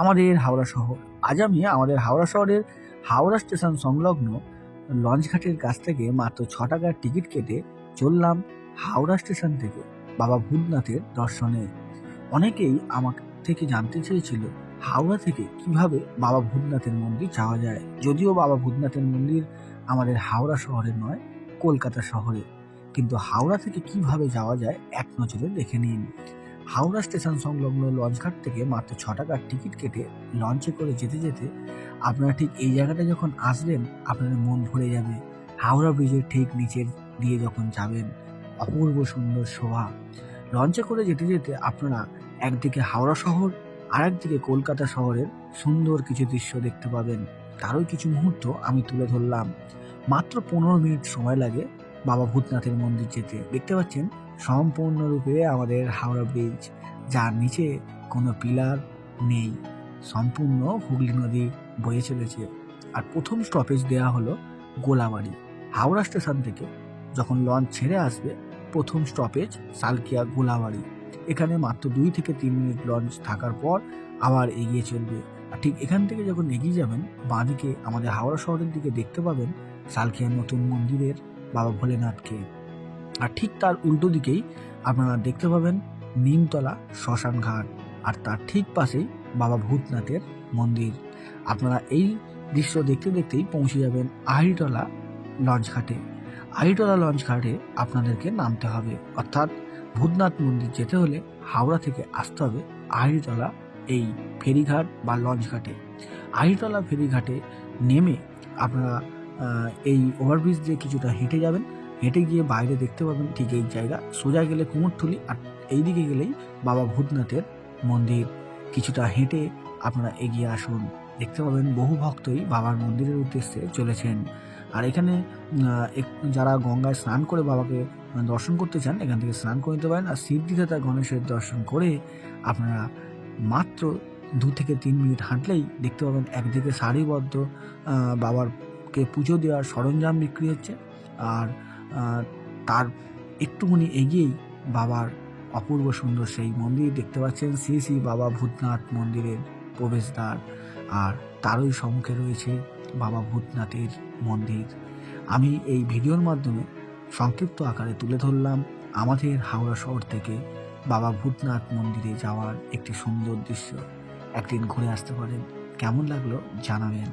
আমাদের হাওড়া শহর। আজ আমি আমাদের হাওড়া শহরের হাওড়া স্টেশন সংলগ্ন লঞ্চঘাটের কাছ থেকে মাত্র 6 টাকার টিকিট কেটে চললাম হাওড়া স্টেশন থেকে বাবা ভূতনাথের দর্শনে। অনেকেই আমার থেকে জানতে চেয়েছিল হাওড়া থেকে কিভাবে বাবা ভূতনাথের মন্দির যাওয়া যায়। যদিও বাবা ভূতনাথের মন্দির আমাদের হাওড়া শহরে নয়, কলকাতা শহরে, কিন্তু হাওড়া থেকে কিভাবে যাওয়া যায় এক নজরে দেখে নিন। হাওড়া স্টেশন সংলগ্ন লঞ্চঘাট থেকে মাত্র 6 টাকার টিকিট কেটে লঞ্চে করে যেতে যেতে আপনারা ঠিক এই জায়গাটা যখন আসবেন আপনাদের মন ভরে যাবে। হাওড়া ব্রিজের ঠিক নিচের দিয়ে যখন যাবেন, অপূর্ব সুন্দর শোভা। লঞ্চে করে যেতে যেতে আপনারা একদিকে হাওড়া শহর আর একদিকে কলকাতা শহরের সুন্দর কিছু দৃশ্য দেখতে পাবেন। তারই কিছু মুহূর্ত আমি তুলে ধরলাম। মাত্র 15 মিনিট সময় লাগে বাবা ভূতনাথের মন্দির যেতে। দেখতে পাচ্ছেন সম্পূর্ণরূপে আমাদের হাওড়া ব্রিজ, যার নিচে কোনো পিলার নেই, সম্পূর্ণ হুগলি নদী বয়ে চলেছে। আর প্রথম স্টপেজ দেওয়া হলো গোলাবাড়ি। হাওড়া স্টেশন থেকে যখন লঞ্চ ছেড়ে আসবে প্রথম স্টপেজ সালকিয়া গোলাবাড়ি। এখানে মাত্র 2 থেকে 3 মিনিট লঞ্চ থাকার পর আবার এগিয়ে চলবে। আর ঠিক এখান থেকে যখন এগিয়ে যাবেন বাঁদিকে আমাদের হাওড়া শহরের দিকে দেখতে পাবেন সালকিয়া নতুন মন্দিরের বাবা ভোলেনাথকে। আর ঠিক তার উল্টো দিকেই আপনারা দেখতে পাবেন নিমতলা শ্মশান ঘাট, আর তার ঠিক পাশেই বাবা ভূতনাথের মন্দির। আপনারা এই দৃশ্য দেখতে দেখতেই পৌঁছে যাবেন আহিরিটলা লঞ্চ ঘাটে। আহিরিটলা লঞ্চ ঘাটে আপনাদেরকে নামতে হবে, অর্থাৎ ভূতনাথ মন্দির যেতে হলে হাওড়া থেকে আসতে হবে আহিরিটলা এই ফেরিঘাট বা লঞ্চ ঘাটে। আহিরিটলা ফেরিঘাটে নেমে আপনারা এই ওভারব্রিজ দিয়ে কিছুটা হেঁটে যাবেন। হেঁটে গিয়ে বাইরে দেখতে পাবেন ঠিক এই জায়গা, সোজা গেলে কুমোরটুলি, আর এই দিকে গেলেই বাবা ভূতনাথের মন্দির। কিছুটা হেঁটে আপনারা এগিয়ে আসুন, দেখতে পাবেন বহু ভক্তই বাবার মন্দিরের উদ্দেশ্যে চলেছেন। আর এখানে যারা গঙ্গায় স্নান করে বাবাকে দর্শন করতে চান এখান থেকে স্নান করে নিতে পারেন। আর সিদ্ধিদাতা গণেশের দর্শন করে আপনারা মাত্র 2 থেকে 3 মিনিট হাঁটলেই দেখতে পাবেন একদিকে সারিবদ্ধ বাবারকে পুজো দেওয়ার সরঞ্জাম বিক্রি হচ্ছে, আর তার একটুখানি এগিয়েই বাবার অপূর্ব সুন্দর সেই মন্দির দেখতে পাচ্ছেন, শ্রী শ্রী বাবা ভূতনাথ মন্দিরের প্রবেশদ্বার। আর তারই সম্মুখে রয়েছে বাবা ভূতনাথের মন্দির। আমি এই ভিডিওর মাধ্যমে সংক্ষিপ্ত আকারে তুলে ধরলাম আমাদের হাওড়া শহর থেকে বাবা ভূতনাথ মন্দিরে যাওয়ার একটি সুন্দর দৃশ্য। একদিন ঘুরে আসতে পারেন, কেমন লাগলো জানাবেন।